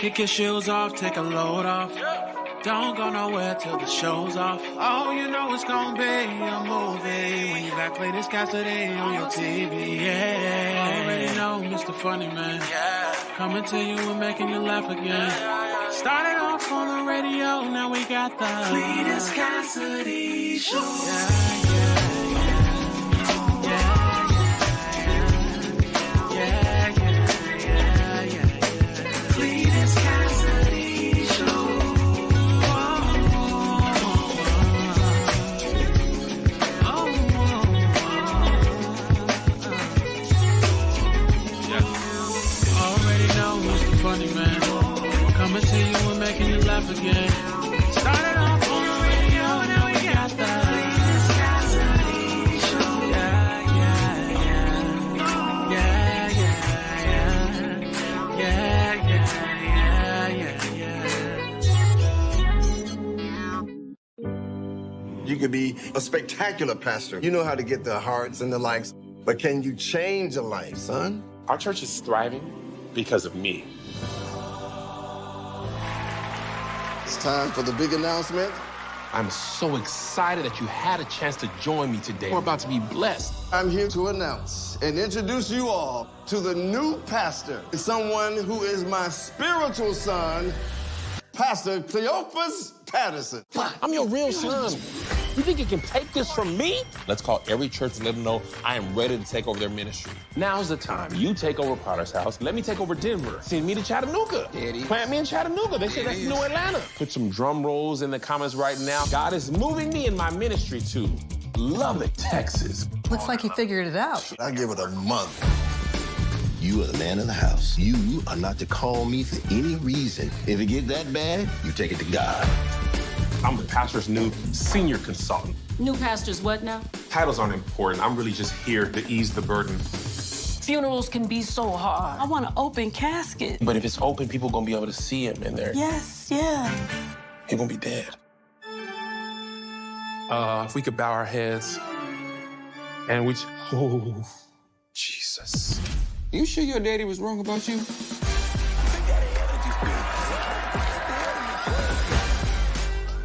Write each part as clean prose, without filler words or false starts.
Kick your shoes off, take a load off. Don't go nowhere till the show's off. Oh, you know it's gonna be a movie when you got Cletus Cassidy on your TV. Yeah, already know Mr. Funny Man. Coming to you and making you laugh again. Started off on the radio, now we got the Cletus Cassidy Show. Again. Started off on the radio, now we got the Cletus Cassidy Show. You could be a spectacular pastor. You know how to get the hearts and the likes, but can you change a life, son? Our church is thriving because of me. It's time for the big announcement. I'm so excited that you had a chance to join me today. We're about to be blessed. I'm here to announce and introduce you all to the new pastor, someone who is my spiritual son, Pastor Cleophas Patterson. I'm your real son. You think you can take this from me? Let's call every church and let them know I am ready to take over their ministry. Now's the time. You take over Potter's house. Let me take over Denver. Send me to Chattanooga. Plant me in Chattanooga. They say that's New Atlanta. Put some drum rolls in the comments right now. God is moving me in my ministry to Lubbock, Texas. Looks like he figured it out. I give it a month. You are the man of the house. You are not to call me for any reason. If it gets that bad, you take it to God. I'm the pastor's new senior consultant. New pastor's what now? Titles aren't important. I'm really just here to ease the burden. Funerals can be so hard. I want an open casket. But if it's open, people gonna be able to see him in there. Yes, yeah. He gonna be dead. If we could bow our heads and oh, Jesus. You sure your daddy was wrong about you?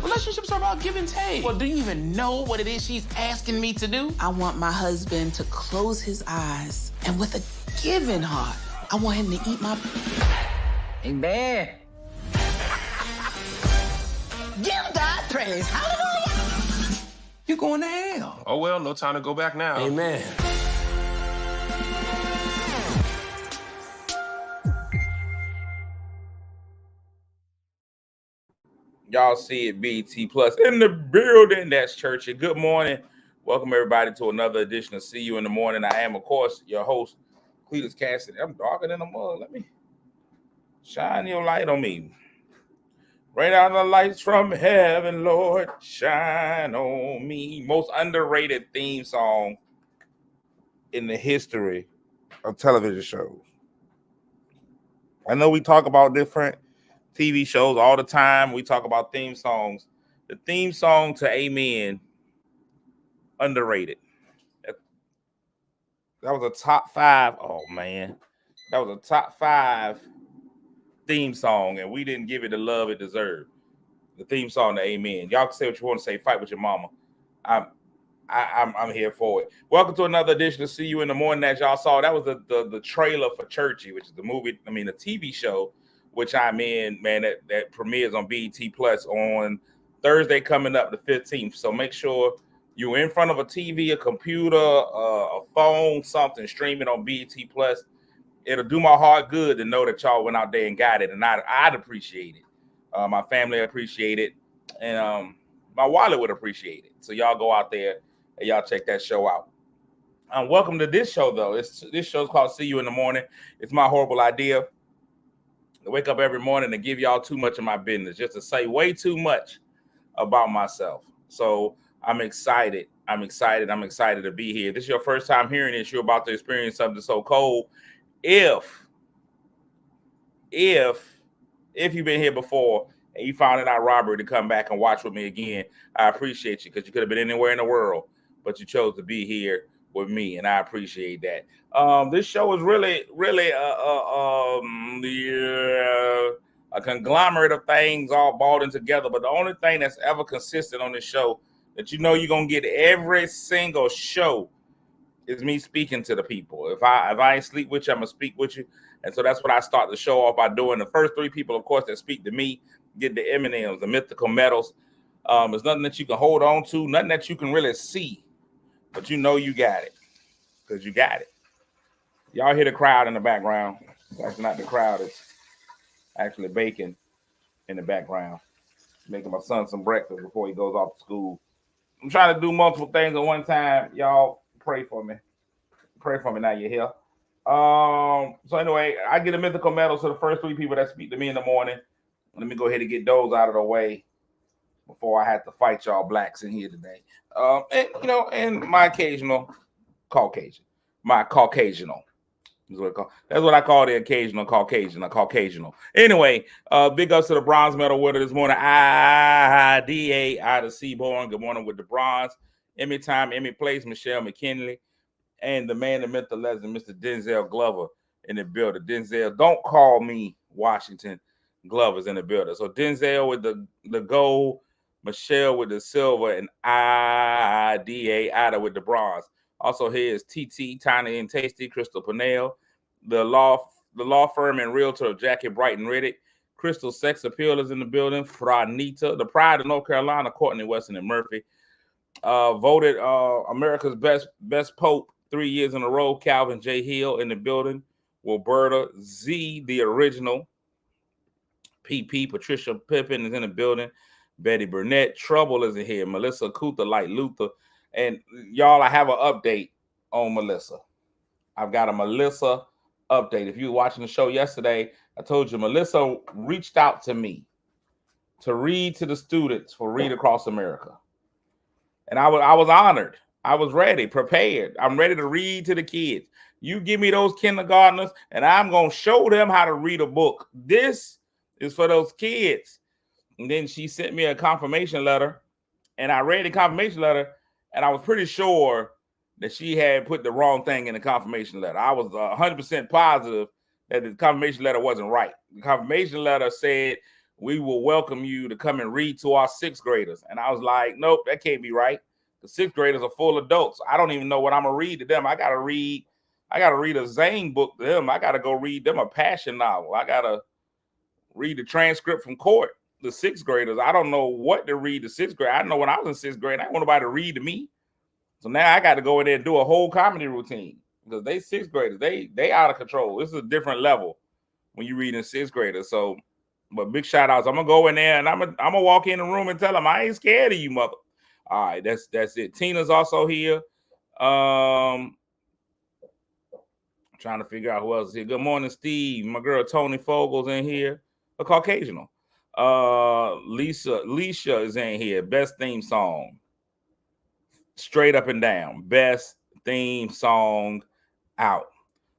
Relationships are about give and take. Well, do you even know what it is she's asking me to do? I want my husband to close his eyes and with a giving heart, I want him to eat my... Amen. Give God praise. Hallelujah. You going to hell. Oh, well, no time to go back now. Amen. Y'all see it, BT Plus in the building. That's Churchy. Good morning. Welcome, everybody, to another edition of See You in the Morning. I am, of course, your host, Cletus Cassidy. I'm darker than a mug. Let me shine your light on me. Rain out the lights from heaven, Lord. Shine on me. Most underrated theme song in the history of television shows. I know we talk about different TV shows all the time. We talk about theme songs. The theme song to Amen, underrated. That was a top 5. Oh, man. That was a top 5 theme song, and we didn't give it the love it deserved. The theme song to Amen. Y'all can say what you want to say. Fight with your mama. I'm here for it. Welcome to another edition of See You in the Morning. As y'all saw, that was the trailer for Churchy, which is the movie, the TV show, which I'm in, man, that premieres on BET Plus on Thursday coming up, the 15th. So make sure you're in front of a TV, a computer, a phone, something, streaming on BET Plus. It'll do my heart good to know that y'all went out there and got it, and I'd appreciate it. My family appreciate it, and my wallet would appreciate it. So y'all go out there and y'all check that show out. Welcome to this show, though. This show's called See You in the Morning. It's my horrible idea to wake up every morning and give y'all too much of my business, just to say way too much about myself. So I'm excited. I'm excited to be here. This is your first time hearing this. You're about to experience something so cold. If you've been here before and you found it out robbery to come back and watch with me again, I appreciate you, because you could have been anywhere in the world, but you chose to be here with me, and I appreciate that. This show is really a conglomerate of things all balled in together. But the only thing that's ever consistent on this show that you know you're gonna get every single show is me speaking to the people. If I ain't sleep with you, I'm gonna speak with you. And so that's what I start the show off by doing. The first 3 people, of course, that speak to me get the M&Ms, the mythical medals. There's nothing that you can hold on to, nothing that you can really see, but you know you got it because you got it. Y'all hear the crowd in the background. That's not the crowd. It's actually baking in the background, making my son some breakfast before he goes off to school. I'm trying to do multiple things at one time. Y'all pray for me. Pray for me now you're here. So anyway, I get a mythical medal to the first 3 people that speak to me in the morning. Let me go ahead and get those out of the way before I have to fight y'all blacks in here today. And my occasional Caucasian. My Caucasianal. That's what I call the occasional Caucasian, a Caucasianal. Anyway, big ups to the bronze medal winner this morning, IDA out of Seaborn. Good morning with the bronze. Emmy time, Emmy place, Michelle McKinley. And the man that meant the legend, Mr. Denzel Glover in the building. Denzel, don't call me Washington. Glover's in the building. So Denzel with the gold, Michelle with the silver, and IDA Ida with the bronze. Also here is TT, Tiny and Tasty, Crystal Pinnell, the law firm and realtor of Jackie Brighton Riddick. Crystal Sex Appeal is in the building. Franita, the pride of North Carolina, Courtney Weston and Murphy. Voted America's best pope 3 years in a row, Calvin J. Hill in the building. Wilberta Z, the original. PP, Patricia Pippin is in the building. Betty Burnett, Trouble is in here. Melissa Kutha, like Luther. And y'all, I have an update on Melissa. I've got a Melissa update. If you were watching the show yesterday, I told you Melissa reached out to me to read to the students for Read Across America. And I was honored. I was ready, prepared. I'm ready to read to the kids. You give me those kindergartners, and I'm going to show them how to read a book. This is for those kids. And then she sent me a confirmation letter, and I read the confirmation letter, and I was pretty sure that she had put the wrong thing in the confirmation letter. I was 100% positive that the confirmation letter wasn't right. The confirmation letter said, we will welcome you to come and read to our 6th graders. And I was like, nope, that can't be right. The 6th graders are full adults. I don't even know what I'm going to read to them. I got to read a Zane book to them. I got to go read them a passion novel. I got to read the transcript from court. The 6th graders, I don't know what to read to 6th grade. I know when I was in 6th grade, I didn't want nobody to read to me. So now I got to go in there and do a whole comedy routine because they 6th graders, they out of control. This is a different level when you read in 6th graders. So, but big shout outs. I'm gonna go in there and I'm gonna walk in the room and tell them I ain't scared of you, mother. All right, that's it. Tina's also here. Trying to figure out who else is here. Good morning, Steve. My girl Tony Fogel's in here. A Caucasianal. Leisha is in here. Best theme song. Straight up and down. Best theme song out.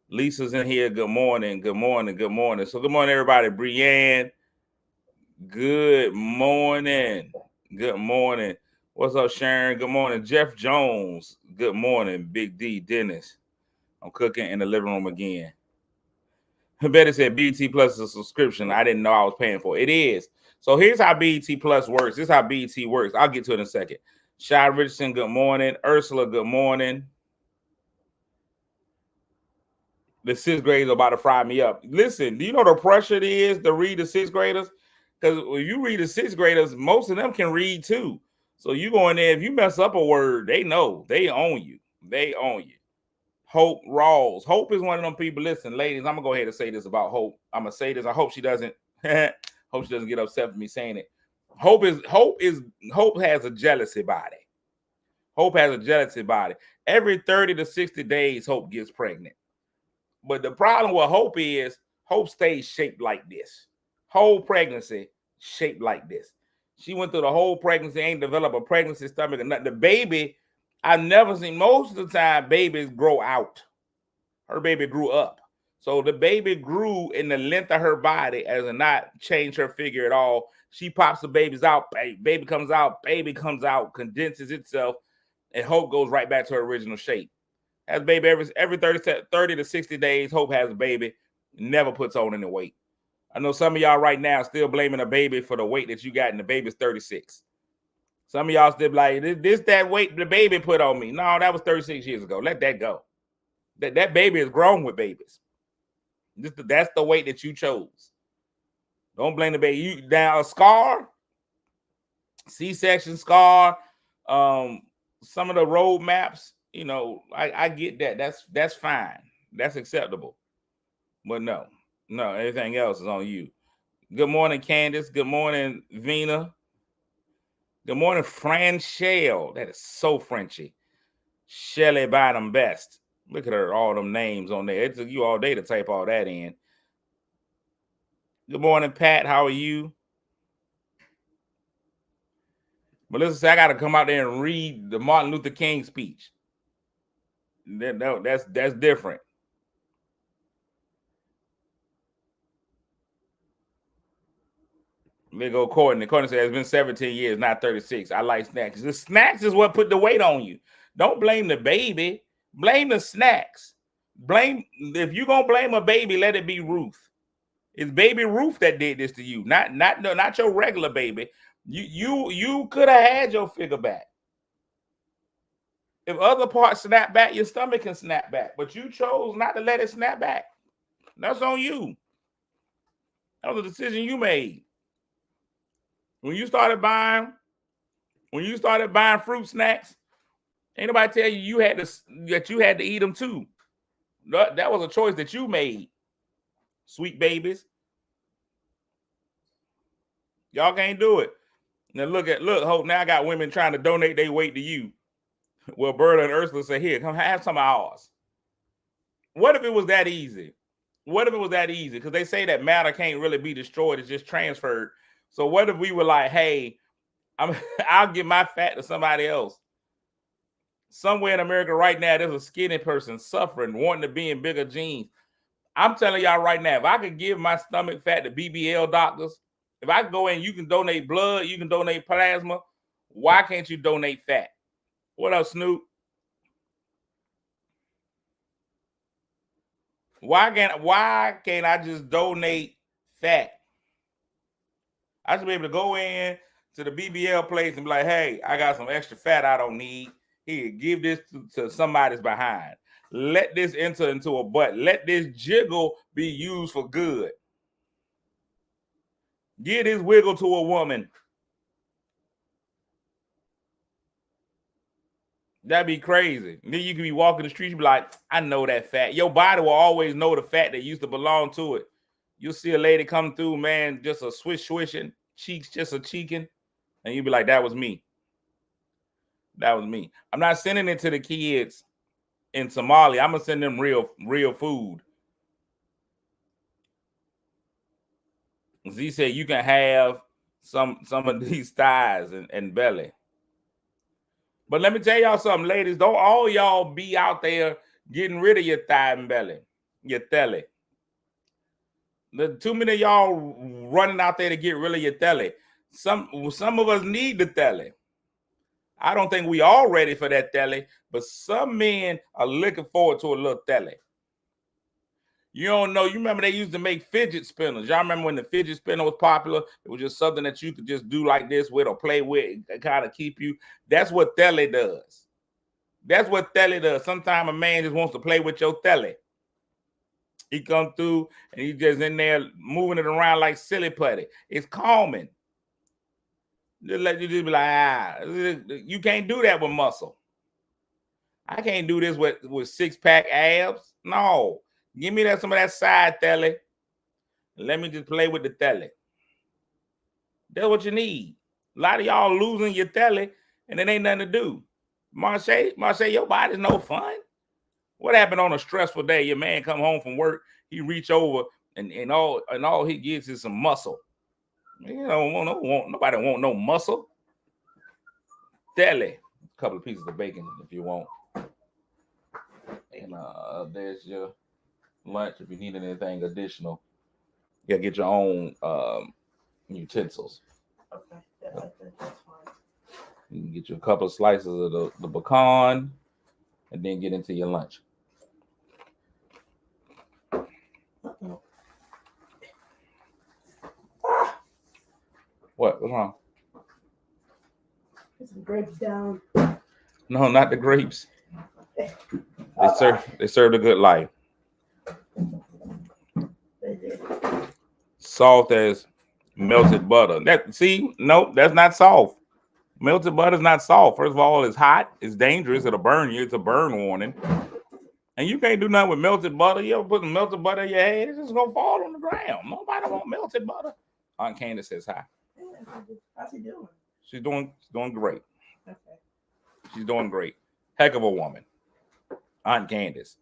Lisa's in here. Good morning. Good morning. Good morning. So good morning, everybody. Brienne. Good morning. Good morning. What's up, Sharon? Good morning. Jeff Jones. Good morning. Big D. Dennis. I'm cooking in the living room again. Betty said BET Plus is a subscription. I didn't know I was paying for it. It is. So here's how BET Plus works. This is how BET works. I'll get to it in a second. Shy Richardson, good morning. Ursula, good morning. The 6th graders are about to fry me up. Listen, do you know the pressure it is to read the 6th graders? Because when you read the 6th graders, most of them can read too. So you go in there, if you mess up a word, they know. They own you. They own you. Hope Rawls. Hope is one of them people. Listen, ladies, I'm gonna go ahead and say this about Hope. I'm gonna say this. I hope she doesn't hope she doesn't get upset with me saying it. Hope has a jealousy body. Hope has a jealousy body. Every 30 to 60 days, Hope gets pregnant. But the problem with Hope is Hope stays shaped like this. Whole pregnancy shaped like this. She went through the whole pregnancy, ain't developed a pregnancy stomach or nothing. The baby, I've never seen, most of the time, babies grow out. Her baby grew up. So the baby grew in the length of her body as a not change her figure at all. She pops the babies out, baby comes out, condenses itself, and Hope goes right back to her original shape. Has baby every 30 to 60 days, Hope has a baby, never puts on any weight. I know some of y'all right now still blaming a baby for the weight that you got, and the baby's 36. Some of y'all still like, this that weight the baby put on me. No, that was 36 years ago. Let that go. That baby is grown with babies. That's the weight that you chose. Don't blame the baby. You down a scar, C-section scar, some of the road maps, you know, I get that. That's fine. That's acceptable. But no, everything else is on you. Good morning, Candace. Good morning, Vina. Good morning, Franchelle. That is so Frenchy. Shelly Bynum Best. Look at her, all them names on there. It took you all day to type all that in. Good morning, Pat. How are you? Melissa said, I got to come out there and read the Martin Luther King speech. That's different. There go Courtney. Courtney said, it's been 17 years, not 36. I like snacks. The snacks is what put the weight on you. Don't blame the baby. Blame the snacks. If you're going to blame a baby, let it be Ruth. It's baby Ruth that did this to you, not your regular baby. You could have had your figure back. If other parts snap back, your stomach can snap back, but you chose not to let it snap back. That's on you. That was a decision you made. When you started buying fruit snacks, ain't nobody tell you that you had to eat them too. That was a choice that you made. Sweet babies. Y'all can't do it. Now look, Hope. Now I got women trying to donate their weight to you. Well, Berta and Ursula say, here, come have some of ours. What if it was that easy? Because they say that matter can't really be destroyed. It's just transferred. So what if we were like, hey, I'll give my fat to somebody else. Somewhere in America right now, there's a skinny person suffering, wanting to be in bigger jeans. I'm telling y'all right now, if I could give my stomach fat to BBL doctors, if I could go in, you can donate blood, you can donate plasma. Why can't you donate fat? What up, Snoop? Why can't I just donate fat? I should be able to go in to the BBL place and be like, hey, I got some extra fat I don't need. Here, give this to somebody's behind. Let this enter into a butt. Let this jiggle be used for good. Give this wiggle to a woman. That'd be crazy. And then you can be walking the street, you be like, I know that fat. Your body will always know the fat that used to belong to it. You'll see a lady come through, man, just a swishing, cheeks just a cheeking, and you'll be like, that was me. That was me. I'm not sending it to the kids in Somalia. I'm gonna send them real food. Z said you can have some of these thighs and belly. But let me tell y'all something, ladies. Don't all y'all be out there getting rid of your thigh and belly, your telly. Too many of y'all running out there to get rid of your telly. Some of us need the telly. I don't think we all ready for that telly, but some men are looking forward to a little telly. You don't know. You remember they used to make fidget spinners. Y'all remember when the fidget spinner was popular? It was just something that you could just do like this with or play with and kind of keep you. That's what telly does. That's what telly does. Sometimes a man just wants to play with your telly. He come through and he just in there moving it around like silly putty. It's calming. Just let you just be like, you can't do that with muscle. I can't do this with six-pack abs. No. Give me some of that side telly. Let me just play with the telly. That's what you need. A lot of y'all losing your telly and it ain't nothing to do. Marche, your body's no fun. What happened on a stressful day? Your man come home from work, he reach over and all he gets is some muscle. You know, nobody want no muscle. Telly. A couple of pieces of bacon if you want. And there's your lunch if you need anything additional. You gotta get your own utensils. Okay, that's fine. You can get you a couple of slices of the pecan and then get into your lunch. What? What's wrong? Put some grapes down. No, not the grapes. They served a good life. Soft as melted butter. No, that's not soft. Melted butter is not soft. First of all, it's hot, it's dangerous, it'll burn you. It's a burn warning. And you can't do nothing with melted butter. You ever put melted butter in your head, it's just gonna fall on the ground. Nobody want melted butter. Aunt Candace says hi. How's she doing? She's doing great. Okay. She's doing great. Heck of a woman. Aunt Candace.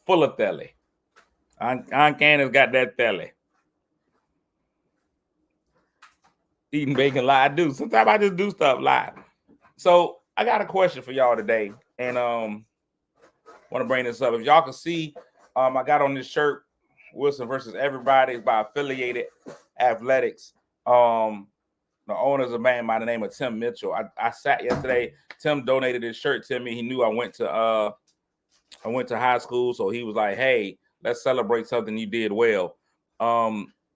Full of telly. Aunt Candace got that telly. Eating bacon live. I do. Sometimes I just do stuff live. So I got a question for y'all today. And want to bring this up. If y'all can see, I got on this shirt, Wilson versus Everybody. It's by Affiliated Athletics. The owner's a man by the name of Tim Mitchell. I sat yesterday. Tim donated his shirt to me. He knew I went to high school, so he was like, "Hey, let's celebrate something you did well."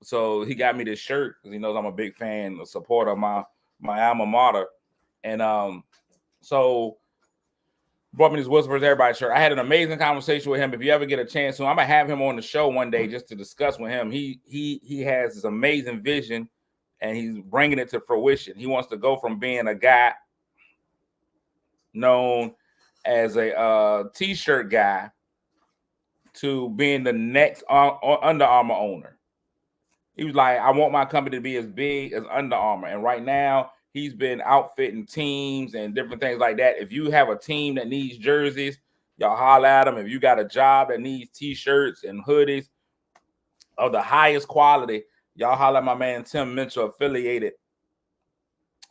So he got me this shirt because he knows I'm a big fan, a supporter of my alma mater, and so brought me this Wilson versus Everybody shirt. I had an amazing conversation with him. If you ever get a chance to, I'm gonna have him on the show one day just to discuss with him. He has this amazing vision, and he's bringing it to fruition. He wants to go from being a guy known as a t-shirt guy to being the next Under Armour owner. He was like, I want my company to be as big as Under Armour. And right now, he's been outfitting teams and different things like that. If you have a team that needs jerseys, y'all holler at him. If you got a job that needs t-shirts and hoodies of the highest quality, y'all holler at my man Tim Mitchell, Affiliated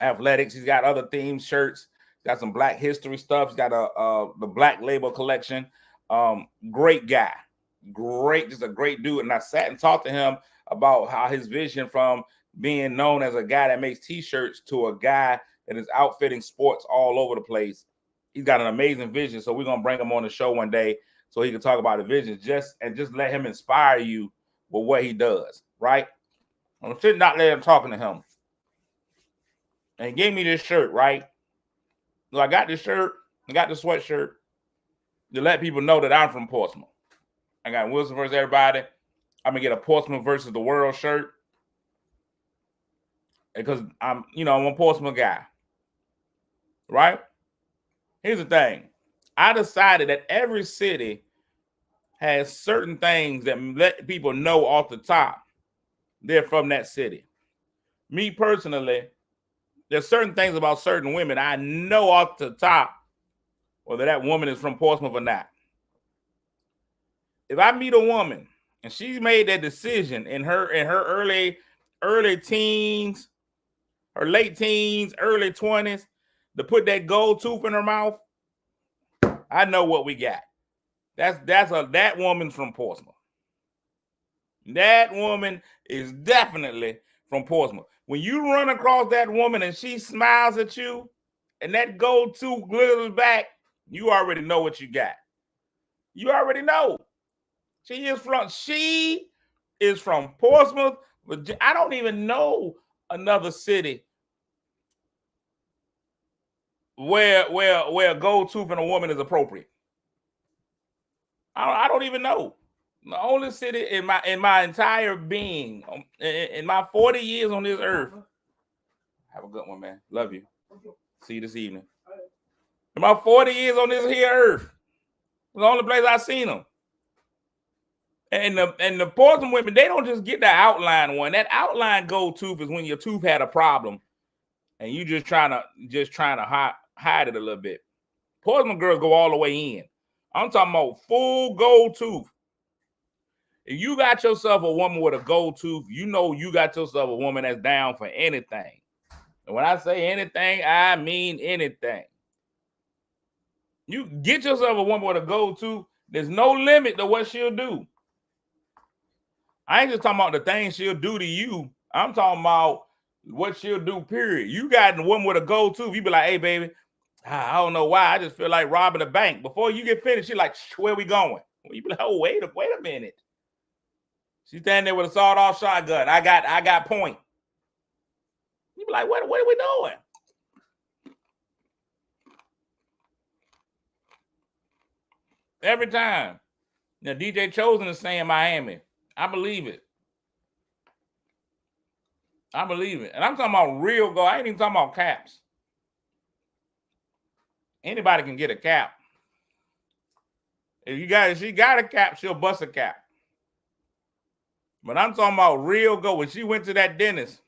Athletics. He's got other themed shirts. Got some Black History stuff. He's got the Black Label collection. Great guy. Great, just a great dude. And I sat and talked to him about how his vision from being known as a guy that makes t-shirts to a guy that is outfitting sports all over the place. He's got an amazing vision. So we're going to bring him on the show one day so he can talk about the vision just let him inspire you with what he does, right? I'm sitting out there talking to him. And he gave me this shirt, right? So I got this shirt, I got the sweatshirt to let people know that I'm from Portsmouth. I got Wilson versus Everybody. I'm gonna get a Portsmouth versus the world shirt because I'm a Portsmouth guy, right? Here's the thing. I decided that every city has certain things that let people know off the top they're from that city. Me personally, there's certain things about certain women I know off the top whether that woman is from Portsmouth or not. If I meet a woman and she's made that decision in her early teens, her late teens, early 20s, to put that gold tooth in her mouth, I know what we got. That woman's from Portsmouth. That woman is definitely from Portsmouth. When you run across that woman and she smiles at you and that gold tooth glitters back, you already know what you got. You already know. She is from Portsmouth. I don't even know another city where a gold tooth in a woman is appropriate. I don't even know. The only city in my entire being, in my 40 years on this earth. Have a good one, man. Love you. See you this evening. In my 40 years on this here earth, the only place I seen them. And the Portsmouth women, they don't just get the outline one. That outline gold tooth is when your tooth had a problem, and you just trying to hide it a little bit. Portsmouth girls go all the way in. I'm talking about full gold tooth. If you got yourself a woman with a gold tooth, you know you got yourself a woman that's down for anything. And when I say anything, I mean anything. You get yourself a woman with a gold tooth, there's no limit to what she'll do. I ain't just talking about the things she'll do to you. I'm talking about what she'll do, period. You got a woman with a gold tooth, you be like, hey, baby, I don't know why. I just feel like robbing a bank. Before you get finished, she's like, where we going? You be like, oh, wait a minute. She's standing there with a sawed-off shotgun. I got point. You be like, what are we doing? Every time. Now, DJ Chosen is saying Miami. I believe it. I believe it. And I'm talking about real gold. I ain't even talking about caps. Anybody can get a cap. If she got a cap, she'll bust a cap. But I'm talking about real gold. When she went to that dentist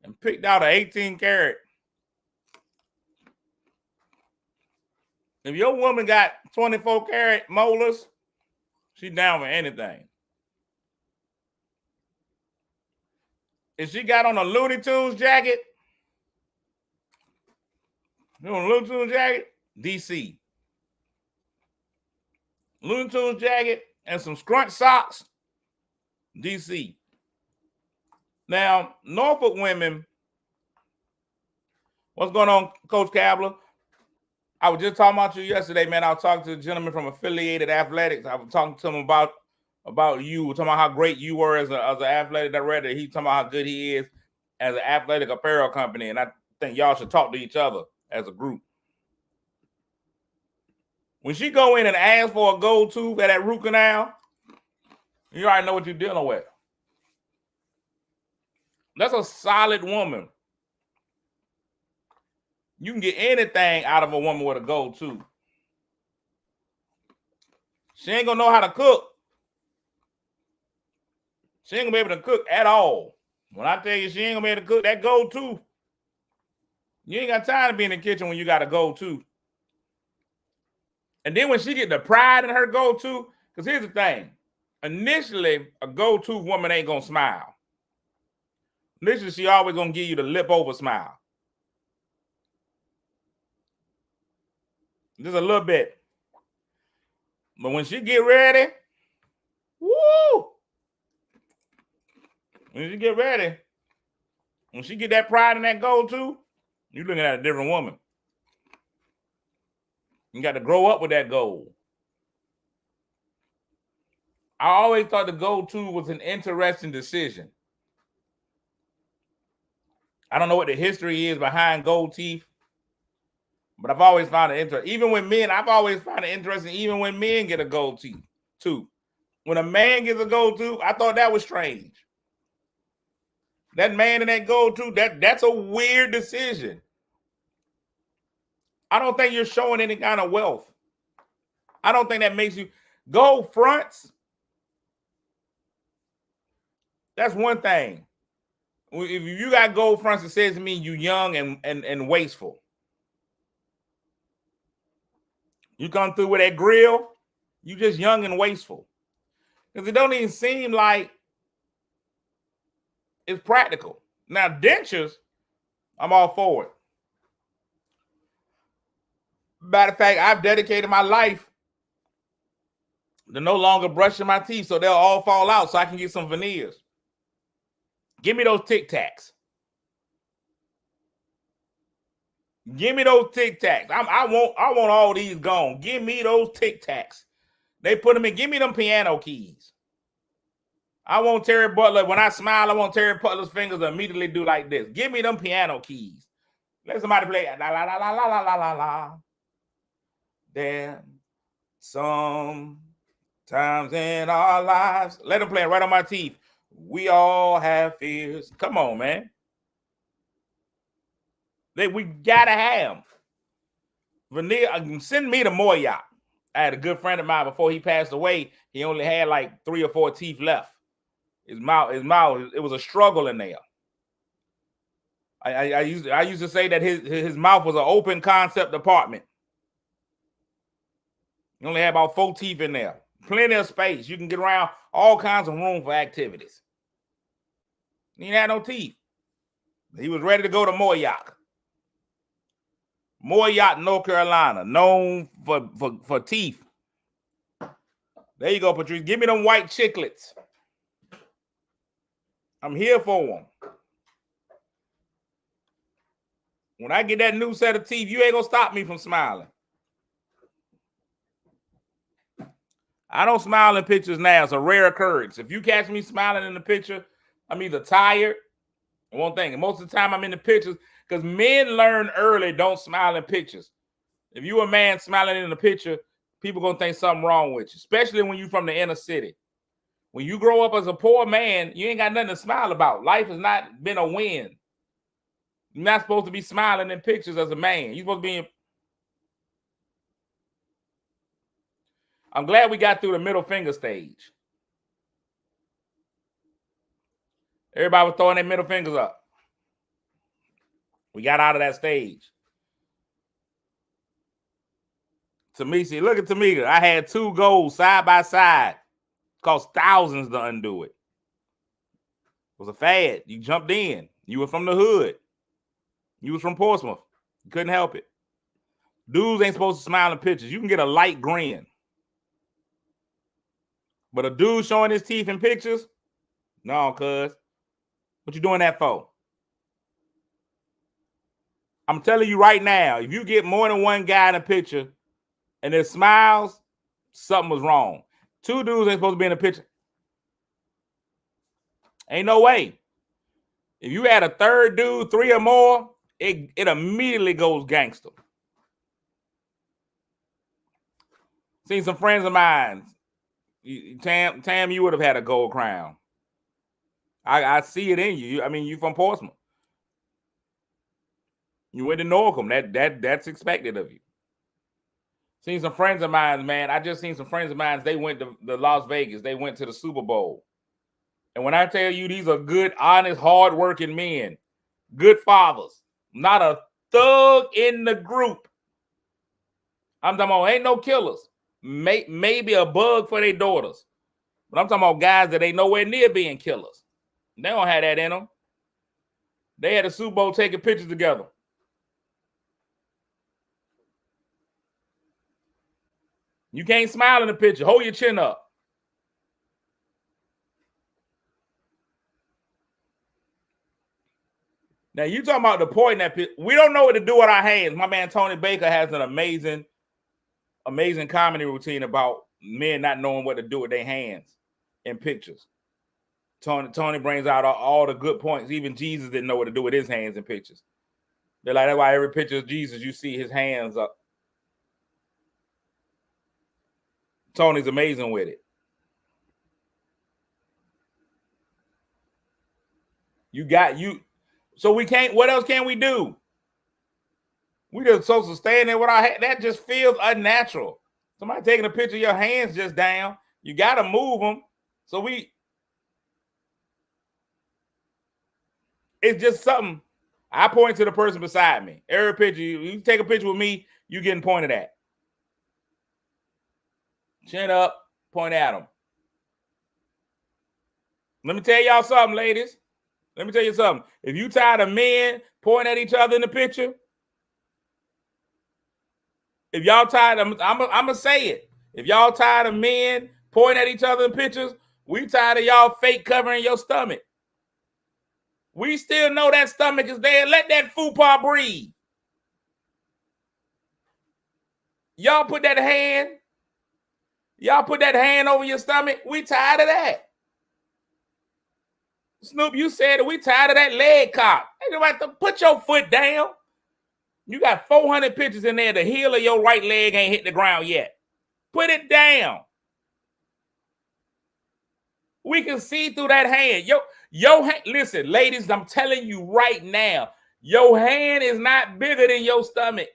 and picked out an 18 karat. If your woman got 24 karat molars, she's down for anything. If she got on a Looney Tunes jacket, DC. Looney Tunes jacket and some scrunch socks, DC. Now, Norfolk women, what's going on, Coach Kabler? I was just talking about you yesterday, man. I was talking to a gentleman from Affiliated Athletics. I was talking to him about you, talking about how great you were as an athletic director. He's talking about how good he is as an athletic apparel company. And I think y'all should talk to each other as a group. When she go in and ask for a gold tooth at that root canal, you already know what you're dealing with. That's a solid woman. You can get anything out of a woman with a gold tooth. She ain't gonna know how to cook. She ain't gonna be able to cook at all. When I tell you she ain't gonna be able to cook, that gold tooth, you ain't got time to be in the kitchen when you got a gold tooth. And then when she get the pride in her gold tooth, because here's the thing. Initially, a gold tooth woman ain't gonna smile. Initially, she always gonna give you the lip over smile. Just a little bit. But when she get ready, woo! When she get ready, when she get that pride in that gold tooth, you're looking at a different woman. You got to grow up with that gold. I always thought the gold tooth was an interesting decision. I don't know what the history is behind gold teeth, but I've always found it interesting. Even when men, I've always found it interesting, even when men get a gold tooth. When a man gets a gold tooth, I thought that was strange. That man in that gold tooth, that's a weird decision. I don't think you're showing any kind of wealth. I don't think that makes you gold fronts. That's one thing. If you got gold fronts, it says to me you young and wasteful. You come through with that grill, you just young and wasteful. Because it don't even seem like it's practical. Now, dentures, I'm all for it. Matter of fact, I've dedicated my life to no longer brushing my teeth so they'll all fall out so I can get some veneers. Give me those Tic Tacs. Give me those Tic Tacs. I want all these gone. Give me those Tic Tacs. They put them in. Give me them piano keys. I want Terry Butler. When I smile, I want Terry Butler's fingers to immediately do like this. Give me them piano keys. Let somebody play la la la la la la la la la. Then sometimes in our lives, let them play it right on my teeth. We all have fears. Come on, man. We gotta have veneer. Send me to Moyoc. I had a good friend of mine before he passed away. He only had like 3 or 4 teeth left. His mouth. It was a struggle in there. I used to say that his mouth was an open concept apartment. You only had about 4 teeth in there. Plenty of space. You can get around, all kinds of room for activities. He didn't have no teeth. He was ready to go to Moyoc. Moyoc, North Carolina, known for teeth. There you go, Patrice. Give me them white chiclets. I'm here for them. When I get that new set of teeth, you ain't gonna stop me from smiling. I don't smile in pictures now. It's a rare occurrence. If you catch me smiling in the picture, I'm either tired One thing, and most of the time I'm in the pictures because men learn early, don't smile in pictures. If you a man smiling in the picture, people gonna think something wrong with you, especially when you from the inner city. When you grow up as a poor man, you ain't got nothing to smile about. Life has not been a win. You're not supposed to be smiling in pictures as a man. You're supposed to be I'm glad we got through the middle finger stage. Everybody was throwing their middle fingers up. We got out of that stage. Tamisi, look at Tamika. I had 2 goals side by side. Cost thousands to undo it. It was a fad. You jumped in. You were from the hood. You was from Portsmouth. You couldn't help it. Dudes ain't supposed to smile in pictures. You can get a light grin. But a dude showing his teeth in pictures? No, cuz. What you doing that for? I'm telling you right now, if you get more than one guy in a picture and it smiles, something was wrong. 2 dudes ain't supposed to be in a picture. Ain't no way. If you had a third dude, 3 or more, it immediately goes gangster. Seen some friends of mine. Tam, you would have had a gold crown. I see it in you. I mean, you from Portsmouth. You went to Norcom. That's expected of you. Seen some friends of mine, man. I just seen some friends of mine. They went to Las Vegas. They went to the Super Bowl. And when I tell you these are good, honest, hardworking men, good fathers, not a thug in the group. I'm talking about ain't no killers. Maybe a bug for their daughters. But I'm talking about guys that ain't nowhere near being killers. They don't have that in them. They had a Super Bowl taking pictures together. You can't smile in the picture. Hold your chin up. Now, you talking about the point that we don't know what to do with our hands. My man Tony Baker has an amazing comedy routine about men not knowing what to do with their hands in pictures. Tony brings out all the good points. Even Jesus didn't know what to do with his hands in pictures. They're like, that's why every picture of Jesus, you see his hands up. Tony's amazing with it. So we can't, what else can we do? We just supposed to stand there with our hands. That just feels unnatural. Somebody taking a picture of your hands just down. You got to move them. So it's just something. I point to the person beside me. Every picture, you take a picture with me, you getting pointed at. Chin up, point at them. Let me tell y'all something, ladies. Let me tell you something. If you tired of men pointing at each other in the picture, if y'all tired, I'm gonna say it. If y'all tired of men pointing at each other in pictures, we tired of y'all fake covering your stomach. We still know that stomach is there. Let that fupa breathe. Y'all put that hand over your stomach. We tired of that. Snoop, you said it. We tired of that leg cock. Ain't nobody to put your foot down. You got 400 pictures in there. The heel of your right leg ain't hit the ground yet. Put it down. We can see through that hand. Your hand, listen, ladies, I'm telling you right now, your hand is not bigger than your stomach.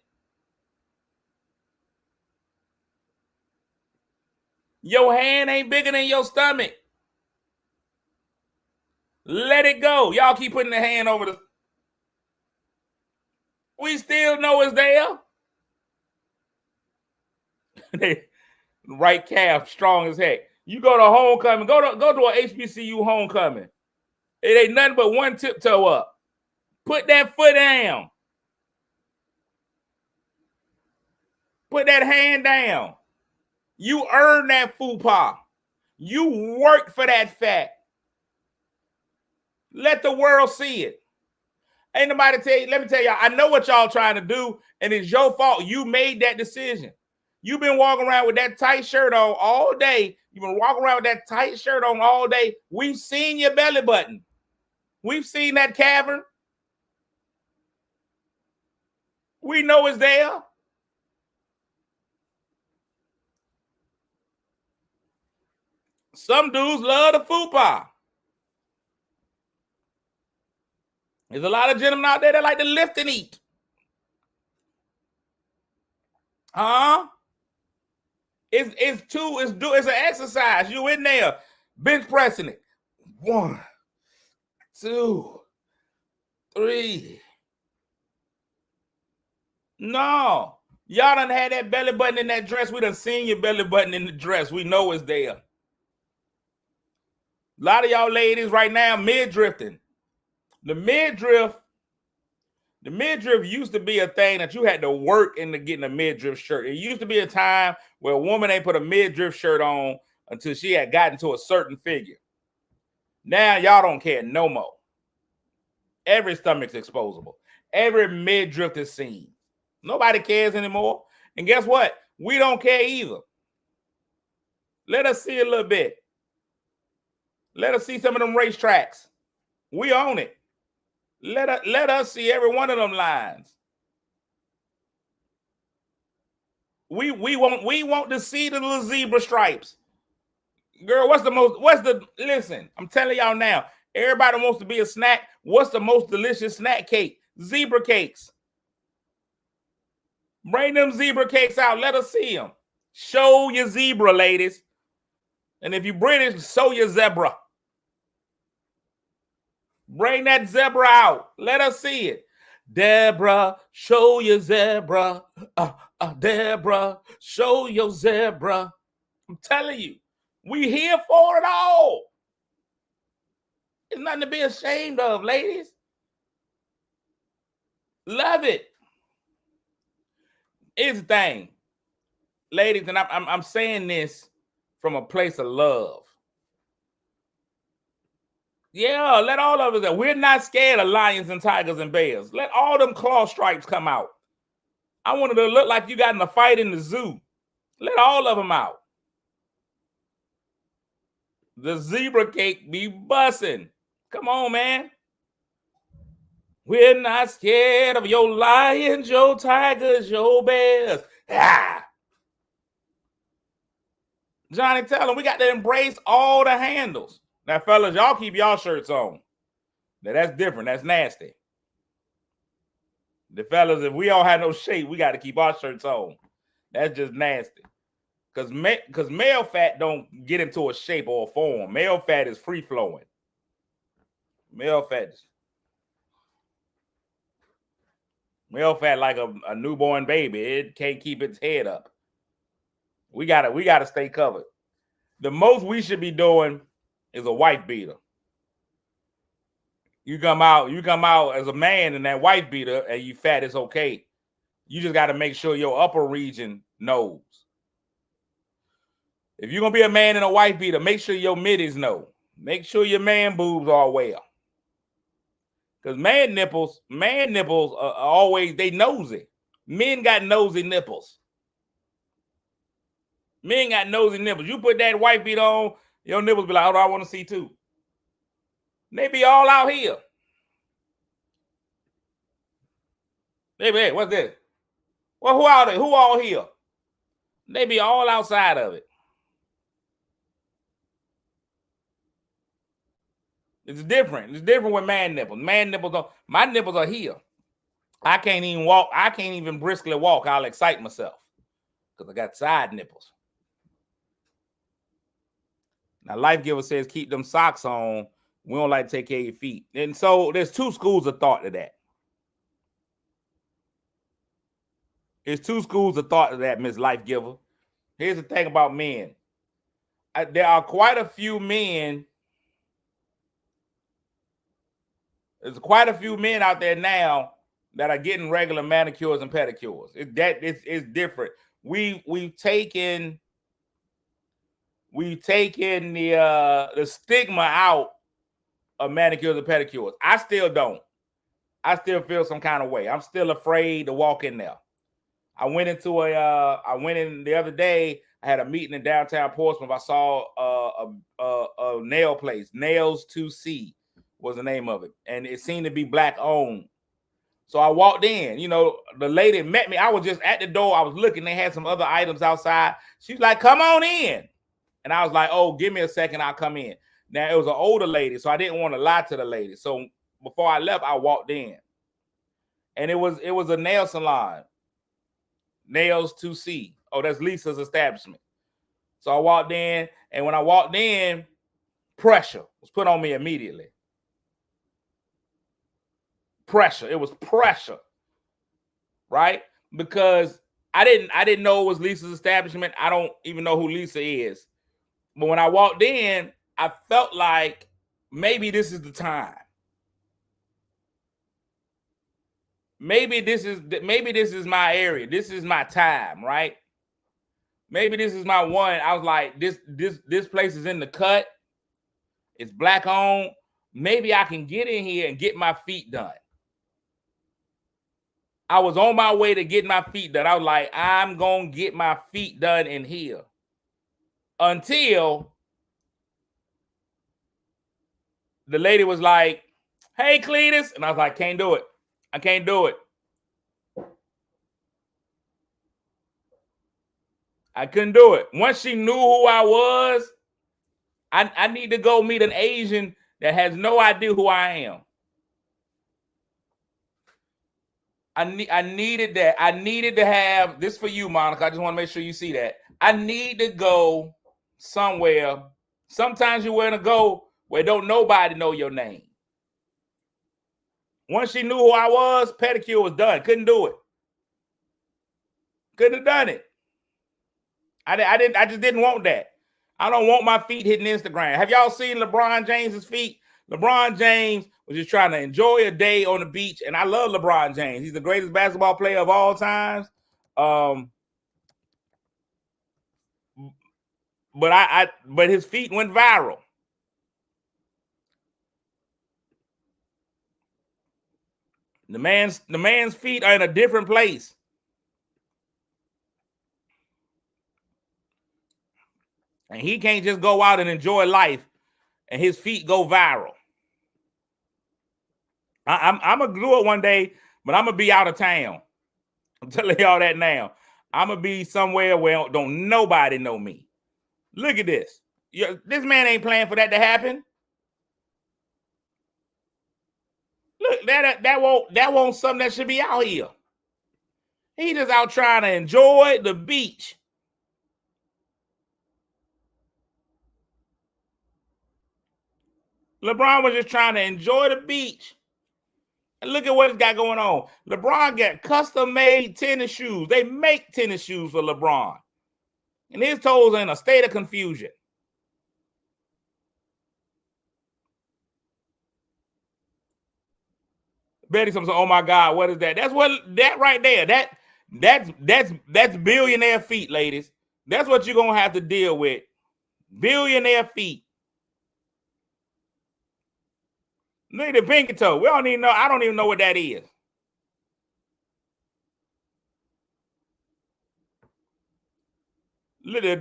Your hand ain't bigger than your stomach. Let it go. Y'all keep putting the hand over the... We still know it's there. Right calf, strong as heck. You go to homecoming, go to a HBCU homecoming. It ain't nothing but one tiptoe up. Put that foot down. Put that hand down. You earn that fupa. You work for that fat. Let the world see it. Ain't nobody tell you. Let me tell y'all, I know what y'all trying to do, and it's your fault. You made that decision. You've been walking around with that tight shirt on all day. You've been walking around with that tight shirt on all day. We've seen your belly button. We've seen that cavern. We know it's there. Some dudes love the fupa. There's a lot of gentlemen out there that like to lift and eat. Huh? It's an exercise. You in there, bench pressing it. 1, 2, 3. No, y'all done had that belly button in that dress. We done seen your belly button in the dress. We know it's there. A lot of y'all ladies right now mid-drifting. The midriff used to be a thing that you had to work into getting a midriff shirt. It used to be a time where a woman ain't put a midriff shirt on until she had gotten to a certain figure. Now y'all don't care no more. Every stomach's exposable. Every midriff is seen. Nobody cares anymore. And guess what? We don't care either. Let us see a little bit. Let us see some of them racetracks. We own it. Let us see every one of them lines. We want to see the little zebra stripes. Girl, listen, I'm telling y'all now, everybody wants to be a snack. What's the most delicious snack cake? Zebra cakes. Bring them zebra cakes out. Let us see them. Show your zebra, ladies. And if you're British, show your zebra. Bring that zebra out. Let us see it. Deborah, show your zebra. Deborah, show your zebra. I'm telling you, we here for it all. It's nothing to be ashamed of, ladies. Love it. It's the thing, ladies, and I'm saying this from a place of love. Yeah, let all of us know. We're not scared of lions and tigers and bears. Let all them claw stripes come out. I want it to look like you got in a fight in the zoo. Let all of them out. The zebra cake be bussin'. Come on, man. We're not scared of your lions, your tigers, your bears. Ah. Johnny, tell him we got to embrace all the handles. Now, fellas, y'all keep y'all shirts on. Now, that's different. That's nasty. The fellas, if we all have no shape, we got to keep our shirts on. That's just nasty. Because male fat don't get into a shape or a form. Male fat is free-flowing. Male fat like a newborn baby. It can't keep its head up. We gotta stay covered. The most we should be doing is a wife beater. You come out as a man in that wife beater and you fat, it's okay. You just got to make sure your upper region knows. If you're gonna be a man in a wife beater, make sure your middies know. Make sure your man boobs are well. Because man nipples are always, they nosy. Men got nosy nipples. Men got nosy nipples. You put that wife beater on, your nipples be like, oh, I want to see too. They be all out here. They be, hey, what's this? Well, who are they? Who all here? They be all outside of it. It's different. It's different with man nipples. Man nipples don't. My nipples are here. I can't even walk. I can't even briskly walk. I'll excite myself because I got side nipples. Now, Life Giver says keep them socks on. We don't like to take care of your feet. And so there's two schools of thought to that. There's two schools of thought to that, Miss Life Giver. Here's the thing about men. There are quite a few men. There's quite a few men out there now that are getting regular manicures and pedicures. It's different. We've taken the stigma out of manicures and pedicures. I still don't. I still feel some kind of way. I'm still afraid to walk in there. I went in the other day. I had a meeting in downtown Portsmouth. I saw a nail place, Nails 2C. was the name of it. And it seemed to be black owned. So I walked in, you know, the lady met me. I was just at the door. I was looking. They had some other items outside. She's like, come on in. And I was like, oh, give me a second. I'll come in. Now, it was an older lady, so I didn't want to lie to the lady. So before I left, I walked in. And it was a nail salon. Nails 2C. Oh, that's Lisa's establishment. So I walked in, and when I walked in, pressure was put on me immediately. Pressure. It was pressure, right? Because I didn't know it was Lisa's establishment. I don't even know who Lisa is. But when I walked in, I felt like maybe this is the time. Maybe this is my area. This is my time, right? Maybe this is my one. I was like, this place is in the cut. It's black owned. Maybe I can get in here and get my feet done. I was on my way to get my feet done. I was like, I'm going to get my feet done in here. Until the lady was like, hey, Cletus. And I was like, can't do it. I can't do it. I couldn't do it. Once she knew who I was, I need to go meet an Asian that has no idea who I am. I needed that. I needed to have this for you, Monica. I just want to make sure you see that. I need to go somewhere. Sometimes you want to go where don't nobody know your name. Once she knew who I was, pedicure was done. Couldn't do it. Couldn't have done it. I just didn't want that. I don't want my feet hitting Instagram. Have y'all seen LeBron James's feet? LeBron James was just trying to enjoy a day on the beach, and I love LeBron James. He's the greatest basketball player of all times. But his feet went viral. The man's feet are in a different place. And he can't just go out and enjoy life and his feet go viral. I'm going to do it one day, but I'm going to be out of town. I'm telling y'all that now. I'm going to be somewhere where don't nobody know me. Look at this. This man ain't playing for that to happen. Look, that won't something that should be out here. He just out trying to enjoy the beach. LeBron was just trying to enjoy the beach. And look at what he's got going on. LeBron got custom-made tennis shoes. They make tennis shoes for LeBron. And his toes are in a state of confusion. Betty said, oh my God, what is that? That's what that right there. That's billionaire feet, ladies. That's what you're gonna have to deal with. Billionaire feet. Look at the pinky toe. We don't even know. I don't even know what that is. Look at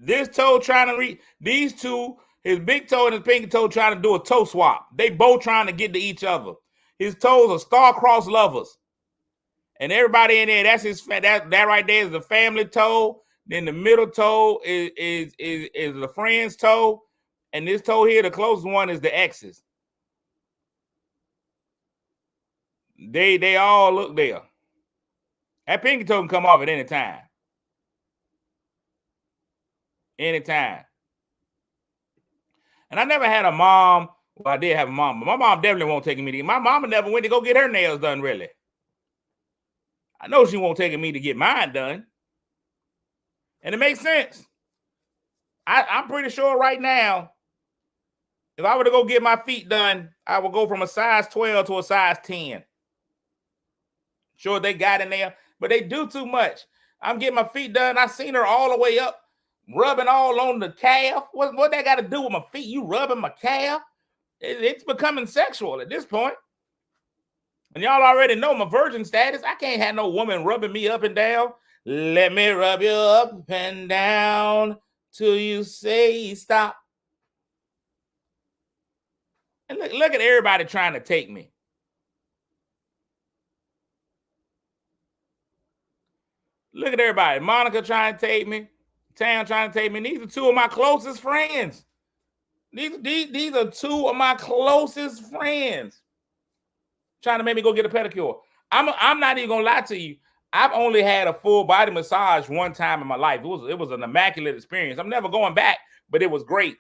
this toe trying to reach. These two, his big toe and his pinky toe, trying to do a toe swap. They both trying to get to each other. His toes are star-crossed lovers. And everybody in there, that's his that right there is the family toe. Then the middle toe is the friend's toe. And this toe here, the closest one, is the ex's. They all look there. That pinky toe can come off at any time. Anytime. And I never had a mom. Well, I did have a mom, but my mom definitely won't take me to. My mama never went to go get her nails done, really. I know she won't take me to get mine done. And it makes sense. I'm pretty sure right now, if I were to go get my feet done, I would go from a size 12 to a size 10. Sure, they got in there, but they do too much. I'm getting my feet done. I seen her all the way up, rubbing all on the calf. What that got to do with my feet? You rubbing my calf? It's becoming sexual at this point. And y'all already know my virgin status. I can't have no woman rubbing me up and down. Let me rub you up and down till you say stop. And look at everybody trying to take me. Look at everybody. Monica trying to take me. Tam trying to take me. These are two of my closest friends. These are two of my closest friends trying to make me go get a pedicure. I'm not even gonna lie to you. I've only had a full body massage one time in my life. It was an immaculate experience. I'm never going back, but it was great.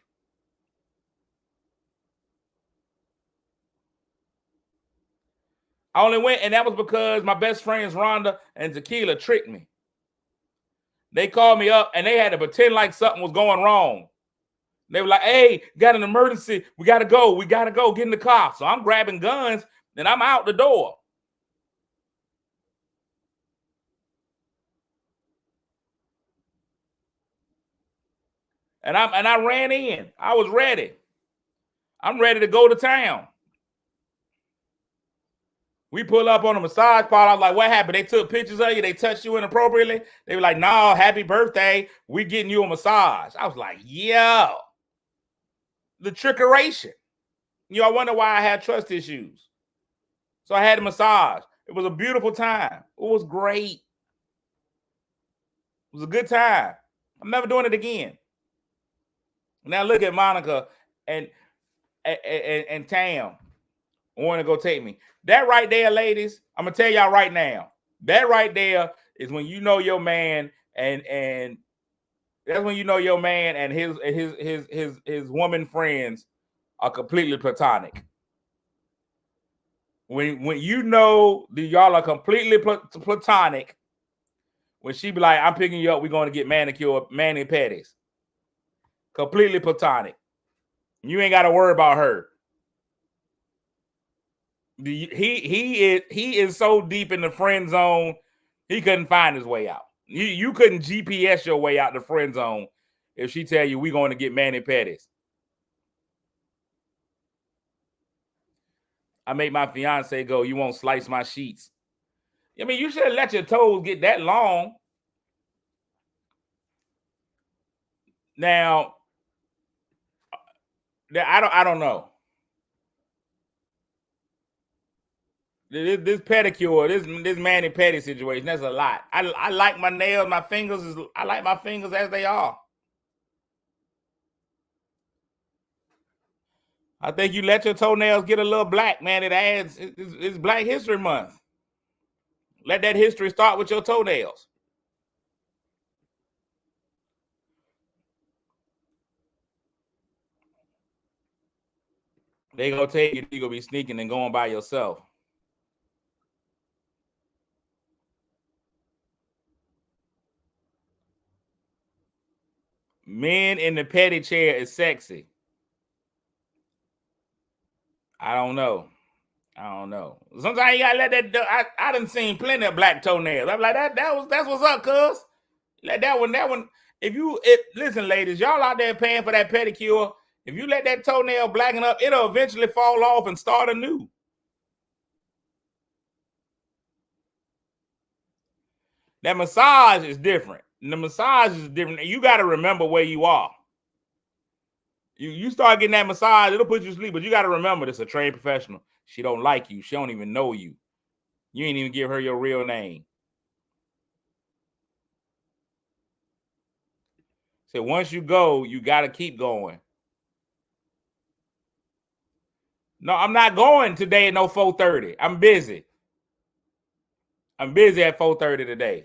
I only went, and that was because my best friends Rhonda and Tequila tricked me. They called me up and they had to pretend like something was going wrong. They were like, hey, got an emergency. We got to go. We got to go. Get in the car. So I'm grabbing guns and I'm out the door. And I ran in. I was ready. I'm ready to go to town. We pull up on a massage parlor. I was like, what happened? They took pictures of you. They touched you inappropriately. They were like, no, happy birthday. We getting you a massage. I was like, yo, the trickeration. You know, I wonder why I had trust issues. So I had a massage. It was a beautiful time. It was great. It was a good time. I'm never doing it again. Now look at Monica and Tam want to go take me. That right there, ladies, I'm gonna tell y'all right now. That right there is when you know your man, and that's when you know your man and his woman friends are completely platonic. When you know that y'all are completely platonic, when she be like, I'm picking you up, we're going to get manicure, mani-pedis. Completely platonic. You ain't got to worry about her. He is so deep in the friend zone, he couldn't find his way out. You couldn't GPS your way out the friend zone if she tell you we're going to get mani-pedis. I make my fiance go, you won't slice my sheets. I mean, you should have let your toes get that long. Now, I don't know. This pedicure, this mani-pedi situation, that's a lot. I like my nails, my fingers. I like my fingers as they are. I think you let your toenails get a little black, man. It adds. It's Black History Month. Let that history start with your toenails. They gonna take you. You gonna be sneaking and going by yourself. Men in the petty chair is sexy. I don't know. Sometimes you gotta let that. I done seen plenty of black toenails. I'm like that's what's up, cuz. Let that one. Listen, ladies, y'all out there paying for that pedicure. If you let that toenail blacken up, it'll eventually fall off and start anew. That massage is different. And the massage is different. You got to remember where you are. You start getting that massage, it'll put you to sleep, but you got to remember this is a trained professional. She don't like you. She don't even know you. You ain't even give her your real name. So once you go, you got to keep going. No, I'm not going today at no 4:30. I'm busy. I'm busy at 4:30 today.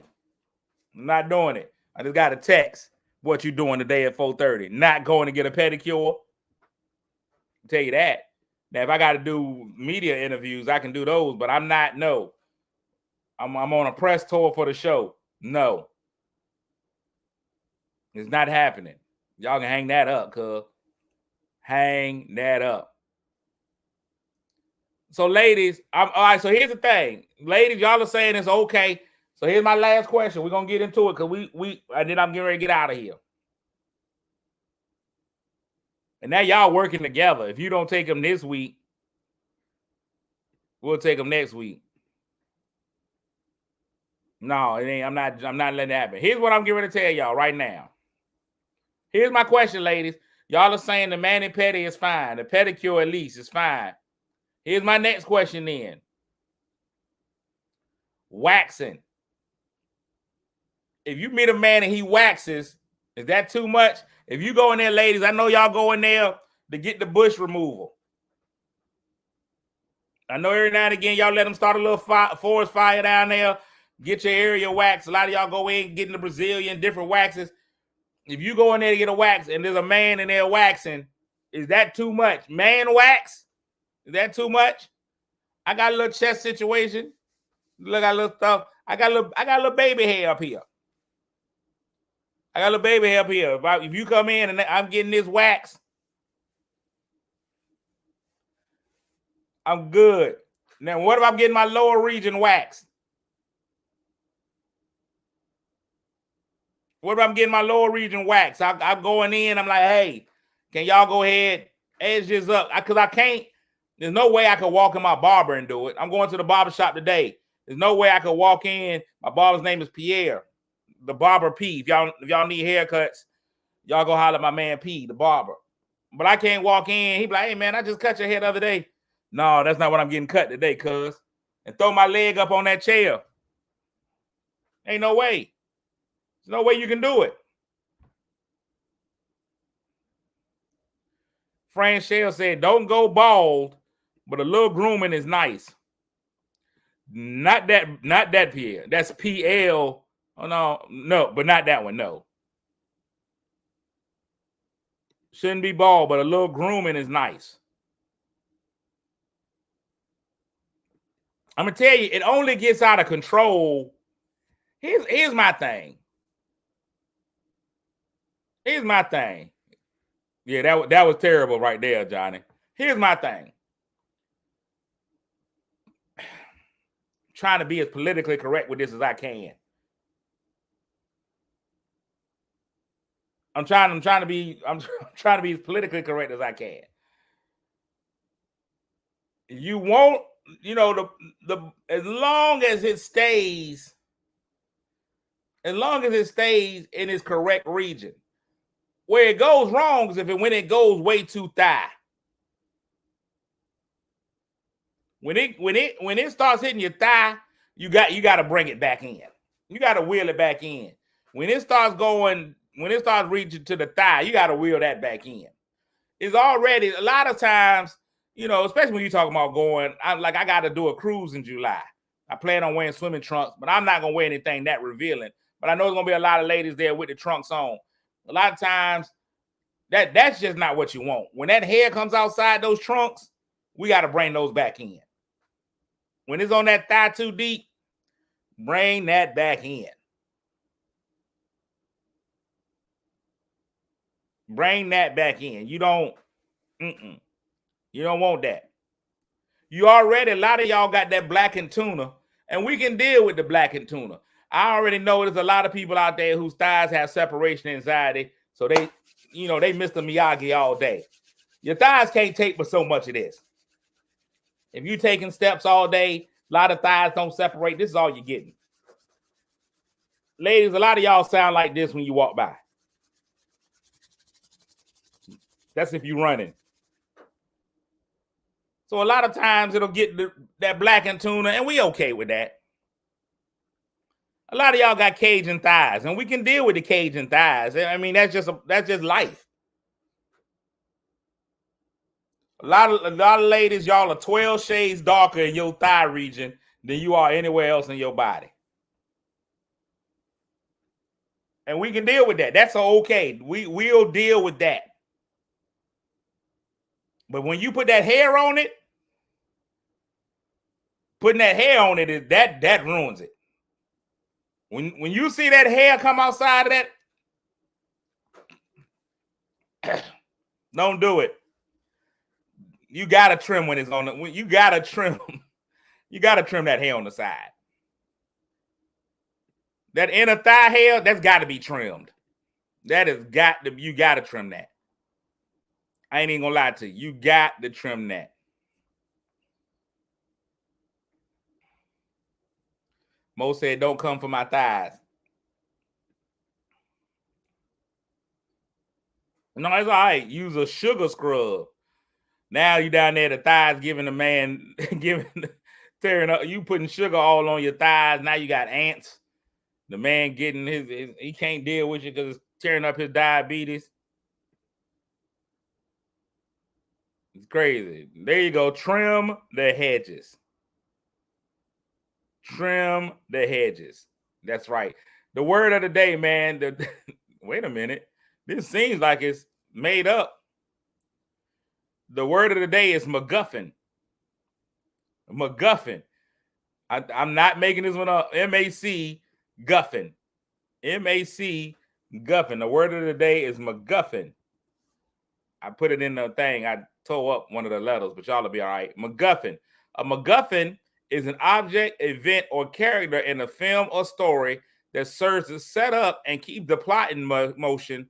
I'm not doing it. I just got a text. What you doing today at 4:30? Not going to get a pedicure. I'll tell you that. Now, if I got to do media interviews, I can do those, but I'm not. No. I'm on a press tour for the show. No. It's not happening. Y'all can hang that up, cuz. Hang that up. So, ladies, all right, so here's the thing. Ladies, y'all are saying it's okay. So here's my last question. We're gonna get into it because and then I'm getting ready to get out of here. And now y'all working together. If you don't take them this week, we'll take them next week. No, it ain't. I'm not letting that happen. Here's what I'm getting ready to tell y'all right now. Here's my question, ladies. Y'all are saying the mani-pedi is fine. The pedicure at least is fine. Here's my next question then. Waxing. If you meet a man and he waxes, is that too much? If you go in there, ladies, I know y'all go in there to get the bush removal. I know every now and again y'all let them start a little forest fire down there. Get your area waxed. A lot of y'all go in getting the Brazilian, different waxes. If you go in there to get a wax and there's a man in there waxing, is that too much? Man wax? Is that too much? I got a little chest situation. Look, I got a little stuff. I got a little baby hair up here. I got a little baby hair up here. If you come in and I'm getting this wax, I'm good. Now, what if I'm getting my lower region waxed? What if I'm getting my lower region waxed? I'm going in. I'm like, hey, can y'all go ahead, edge this up? Because I can't. There's no way I could walk in my barber and do it. I'm going to the barber shop today. There's no way I could walk in. My barber's name is Pierre, the barber P. If y'all need haircuts, y'all go holler at my man P, the barber. But I can't walk in. He be like, hey, man, I just cut your hair the other day. No, that's not what I'm getting cut today, cuz. And throw my leg up on that chair. Ain't no way. There's no way you can do it. Fran Shell said, don't go bald, but a little grooming is nice. Not that Pierre. That's PL. Oh, no, but not that one, no. Shouldn't be bald, but a little grooming is nice. I'm going to tell you, it only gets out of control. Here's my thing. Here's my thing. Yeah, that was terrible right there, Johnny. Here's my thing. Trying to be as politically correct with this as I can. I'm trying to be as politically correct as I can. You won't, the as long as it stays in its correct region. Where it goes wrong is when it goes way too thigh. When it starts hitting your thigh, you got to bring it back in. You got to wheel it back in. When it starts reaching to the thigh, you got to wheel that back in. It's already a lot of times, especially when you're talking about going. I got to do a cruise in July. I plan on wearing swimming trunks, but I'm not gonna wear anything that revealing. But I know there's gonna be a lot of ladies there with the trunks on. A lot of times, that's just not what you want. When that hair comes outside those trunks, we got to bring those back in. When it's on that thigh too deep, bring that back in. Bring that back in. You don't want that. You already, a lot of y'all got that blackened tuna, and we can deal with the blackened tuna. I already know there's a lot of people out there whose thighs have separation anxiety, so they Mr. Miyagi all day. Your thighs can't take but so much of this. If you're taking steps all day, a lot of thighs don't separate. This is all you're getting. Ladies, a lot of y'all sound like this when you walk by. That's if you're running. So a lot of times it'll get that blackened tuna, and we okay with that. A lot of y'all got Cajun thighs, and we can deal with the Cajun thighs. I mean, that's just life. A lot of ladies, y'all are 12 shades darker in your thigh region than you are anywhere else in your body. And we can deal with that. That's okay. We'll deal with that. But when you put that hair on it, that ruins it. When you see that hair come outside of that, don't do it. You gotta trim when it's on the. You gotta trim. You gotta trim that hair on the side. That inner thigh hair, that's got to be trimmed. You got to trim that. I ain't even gonna lie to you. You got to trim that. Mo said, "Don't come for my thighs." No, it's all right. Use a sugar scrub. Now you down there, the thighs giving the man, tearing up. You putting sugar all on your thighs. Now you got ants. The man getting his he can't deal with you because it's tearing up his diabetes. It's crazy. There you go. Trim the hedges. Trim the hedges. That's right. The word of the day, man. Wait a minute. This seems like it's made up. The word of the day is MacGuffin. MacGuffin. I'm not making this one up. M-A-C Guffin. M-A-C Guffin. The word of the day is MacGuffin. I put it in the thing. I tore up one of the letters, but y'all will be all right. MacGuffin. A MacGuffin is an object, event, or character in a film or story that serves to set up and keep the plot in motion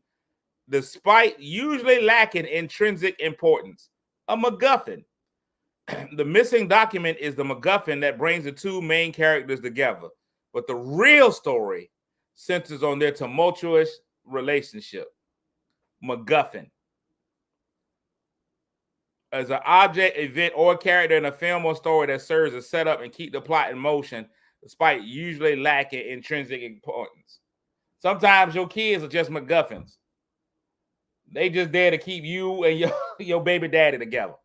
despite usually lacking intrinsic importance. A MacGuffin. The missing document is the MacGuffin that brings the two main characters together. But the real story centers on their tumultuous relationship. MacGuffin. As an object, event, or character in a film or story that serves to set up and keep the plot in motion, despite usually lacking intrinsic importance. Sometimes your kids are just MacGuffins. They just there to keep you and your baby daddy together.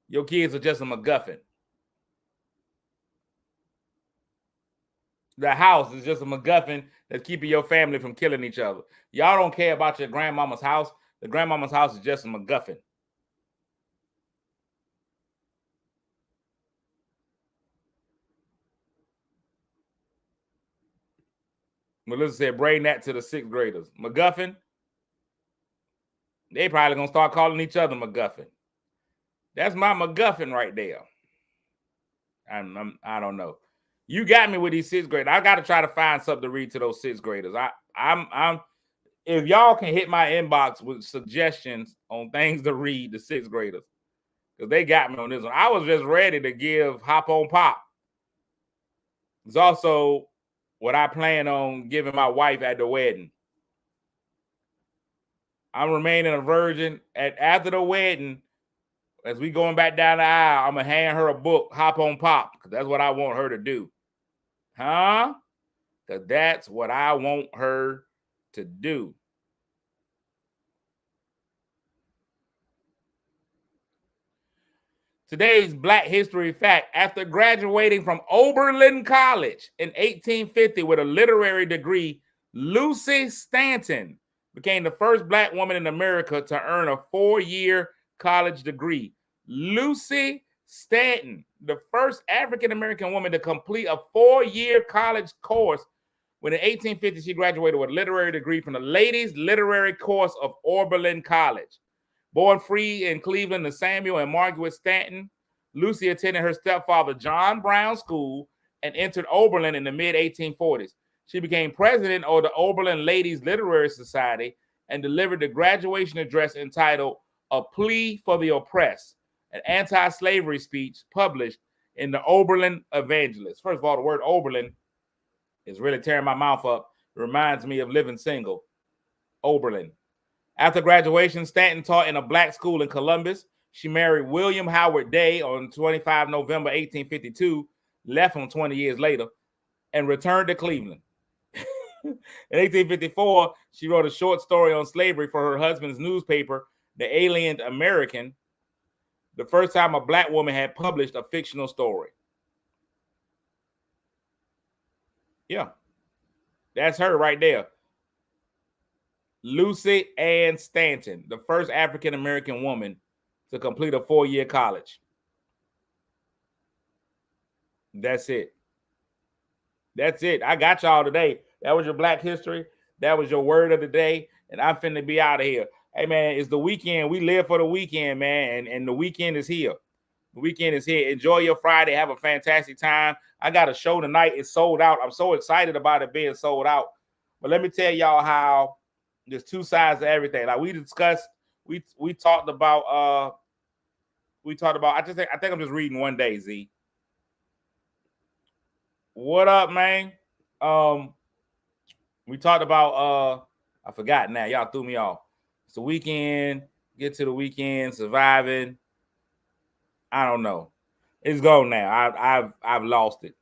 Your kids are just a MacGuffin. The house is just a MacGuffin that's keeping your family from killing each other. Y'all don't care about your grandmama's house. The grandmama's house is just a MacGuffin. Melissa said, bring that to the sixth graders. MacGuffin, they probably going to start calling each other MacGuffin. That's my MacGuffin right there. I don't know. You got me with these sixth graders. I got to try to find something to read to those sixth graders. I'm if y'all can hit my inbox with suggestions on things to read to sixth graders, because they got me on this one. I was just ready to give Hop on Pop. It's also what I plan on giving my wife at the wedding. I'm remaining a virgin. After the wedding, as we going back down the aisle, I'm going to hand her a book, Hop on Pop, because that's what I want her to do. Huh? Because that's what I want her to do. Today's Black History fact: after graduating from Oberlin College in 1850 with a literary degree, Lucy Stanton became the first Black woman in America to earn a 4-year college degree. Lucy Stanton, the first African-American woman to complete a 4-year college course, when in 1850 she graduated with a literary degree from the Ladies Literary Course of Oberlin College. Born free in Cleveland to Samuel and Margaret Stanton, Lucy attended her stepfather John Brown School and entered Oberlin in the mid-1840s. She became president of the Oberlin Ladies Literary Society and delivered the graduation address entitled A Plea for the Oppressed, an anti-slavery speech published in the Oberlin Evangelist. First of all, the word Oberlin is really tearing my mouth up. It reminds me of living single. Oberlin. After graduation, Stanton taught in a Black school in Columbus. She married William Howard Day on 25 November 1852, left him 20 years later, and returned to Cleveland. In 1854, she wrote a short story on slavery for her husband's newspaper, The Alien American, the first time a Black woman had published a fictional story. Yeah, that's her right there. Lucy Ann Stanton, the first African-American woman to complete a 4-year college. That's it. That's it. I got y'all today. That was your Black History. That was your word of the day. And I'm finna be out of here. Hey, man, it's the weekend. We live for the weekend, man. And the weekend is here. The weekend is here. Enjoy your Friday. Have a fantastic time. I got a show tonight. It's sold out. I'm so excited about it being sold out. But let me tell y'all how there's two sides to everything. Like we discussed, we talked about I think I'm just reading one day, Z. What up, man? We talked about I forgot now. Y'all threw me off. It's the weekend. Get to the weekend, surviving. I don't know. It's gone now. I've lost it.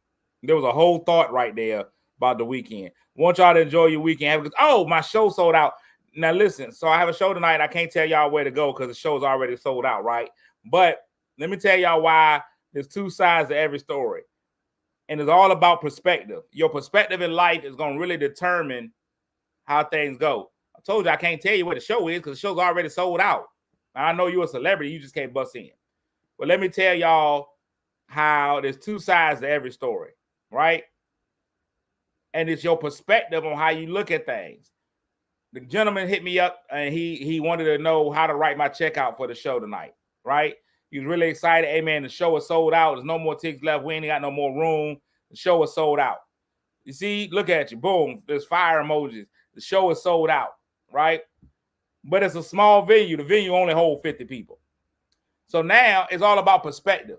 There was a whole thought right there about the weekend. Want y'all to enjoy your weekend. Oh, my show sold out. Now listen, so I have a show tonight. I can't tell y'all where to go because the show's already sold out, right? But let me tell y'all why there's two sides to every story. And it's all about perspective. Your perspective in life is going to really determine how things go. I told you I can't tell you what the show is because the show's already sold out. I know you're a celebrity. You just can't bust in. But let me tell y'all how there's two sides to every story, right? And it's your perspective on how you look at things. The gentleman hit me up and he wanted to know how to write my check out for the show tonight, right? He was really excited. Hey, man, the show is sold out. There's no more tickets left. We ain't got no more room. The show is sold out. You see, look at you. Boom. There's fire emojis. The show is sold out, right? But it's a small venue. The venue only holds 50 people. So now it's all about perspective.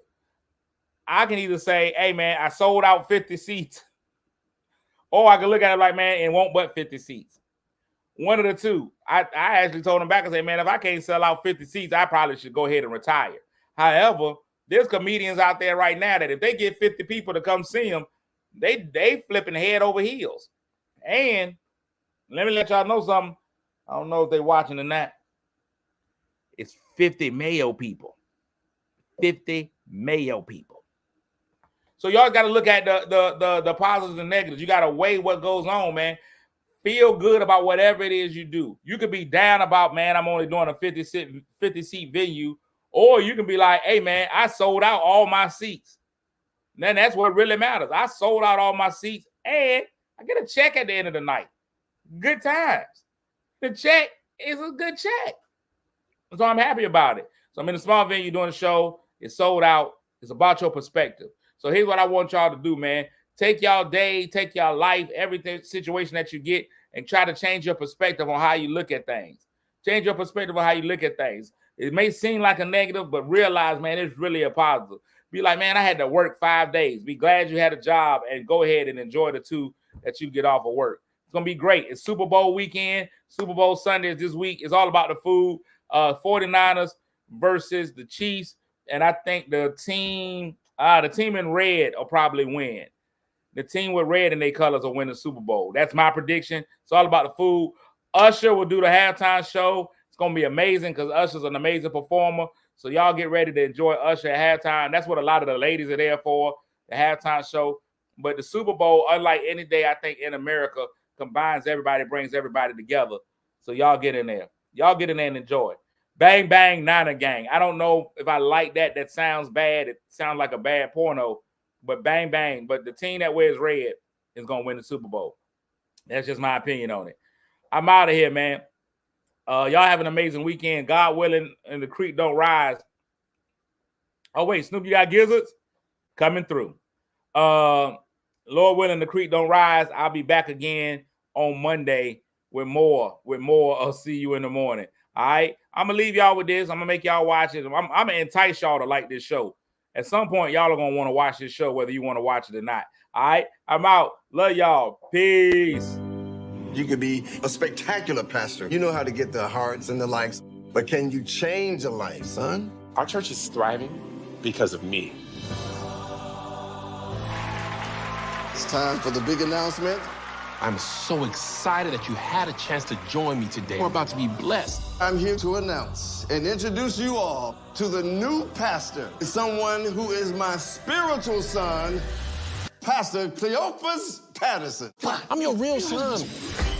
I can either say, hey, man, I sold out 50 seats. Or I can look at it like, man, it won't but 50 seats. One of the two. I actually told him back and said, man, if I can't sell out 50 seats, I probably should go ahead and retire. However, there's comedians out there right now that if they get 50 people to come see them, they flipping head over heels. And let me let y'all know something. I don't know if they're watching or not. It's 50 Mayo people. 50 Mayo people. So y'all got to look at the positives and negatives. You got to weigh what goes on, man. Feel good about whatever it is you do. You could be down about, man, I'm only doing a 50-seat venue. Or you can be like, hey, man, I sold out all my seats. Then that's what really matters. I sold out all my seats and I get a check at the end of the night. Good times. The check is a good check. So I'm happy about it. So I'm in a small venue doing a show. It's sold out. It's about your perspective. So here's what I want y'all to do, man. Take y'all day, take y'all life, everything, situation that you get, and try to change your perspective on how you look at things. Change your perspective on how you look at things. It may seem like a negative, but realize, man, it's really a positive. Be like, man, I had to work 5 days. Be glad you had a job and go ahead and enjoy the 2 that you get off of work. It's going to be great. It's Super Bowl weekend. Super Bowl Sunday is this week. It's all about the food. 49ers versus the Chiefs. And I think the team in red will probably win. The team with red in their colors will win the Super Bowl. That's my prediction. It's all about the food. Usher will do the halftime show. It's going to be amazing because Usher's an amazing performer. So y'all get ready to enjoy Usher at halftime. That's what a lot of the ladies are there for, the halftime show. But the Super Bowl, unlike any day, I think, in America, combines everybody, brings everybody together. So y'all get in there. Y'all get in there and enjoy. Bang, bang, Niner gang. I don't know if I like that. That sounds bad. It sounds like a bad porno. But bang, bang. But the team that wears red is going to win the Super Bowl. That's just my opinion on it. I'm out of here, man. Y'all have an amazing weekend. God willing, and the creek don't rise. Oh, wait. Snoop, you got gizzards? Coming through. Lord willing, the creek don't rise. I'll be back again on Monday with more. I'll see you in the morning. All right? I'm going to leave y'all with this. I'm going to make y'all watch it. I'm going to entice y'all to like this show. At some point, y'all are going to want to watch this show, whether you want to watch it or not. All right? I'm out. Love y'all. Peace. You could be a spectacular pastor. You know how to get the hearts and the likes. But can you change a life, son? Our church is thriving because of me. It's time for the big announcement. I'm so excited that you had a chance to join me today. We're about to be blessed. I'm here to announce and introduce you all to the new pastor, someone who is my spiritual son, Pastor Cleophas Patterson. I'm your real son.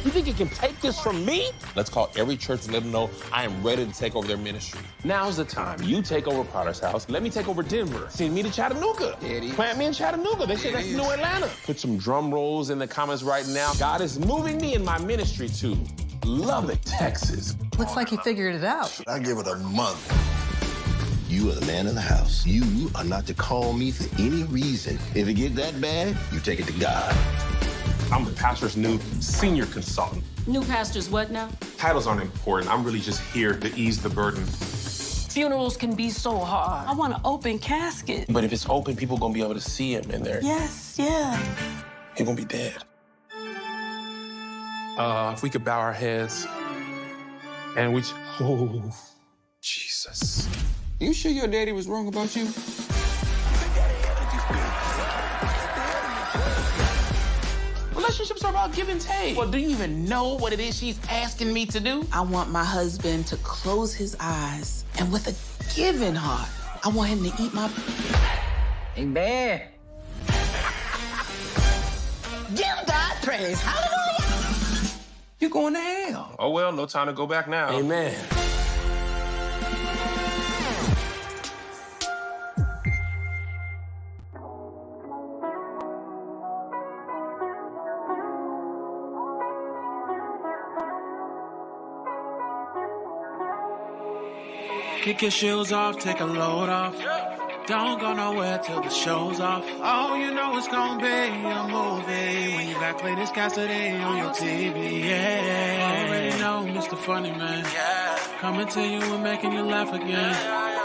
You think you can take this from me? Let's call every church and let them know I am ready to take over their ministry. Now's the time. You take over Potter's House. Let me take over Denver. Send me to Chattanooga. Plant me in Chattanooga. They say that's New Atlanta. Put some drum rolls in the comments right now. God is moving me in my ministry to Lubbock, Texas. Looks like you figured it out. I give it a month. You are the man of the house. You are not to call me for any reason. If it get that bad, you take it to God. I'm the pastor's new senior consultant. New pastor's what now? Titles aren't important. I'm really just here to ease the burden. Funerals can be so hard. I want an open casket. But if it's open, people gonna be able to see him in there. Yes, yeah. He's gonna be dead. If we could bow our heads. And we, oh, Jesus. You sure your daddy was wrong about you? Relationships are about give and take. Well, do you even know what it is she's asking me to do? I want my husband to close his eyes, and with a giving heart, I want him to eat my... Amen. Give God praise. Hallelujah. You going to hell. Oh, well, no time to go back now. Amen. Kick your shoes off, take a load off. Don't go nowhere till the show's off. Oh, you know it's gonna be a movie when you got Cletus Cassidy on your TV. Yeah, already know Mr. Funny Man. Coming to you and making you laugh again.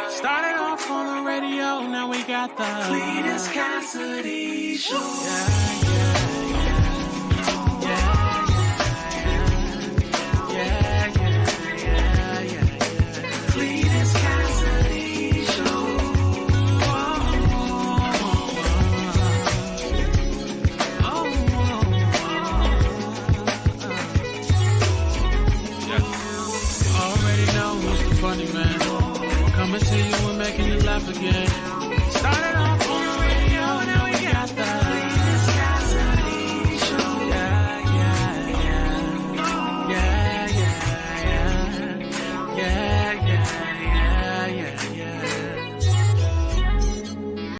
Started off on the radio, now we got the Cletus Cassidy Show. Funny Man, coming to you and making you laugh again.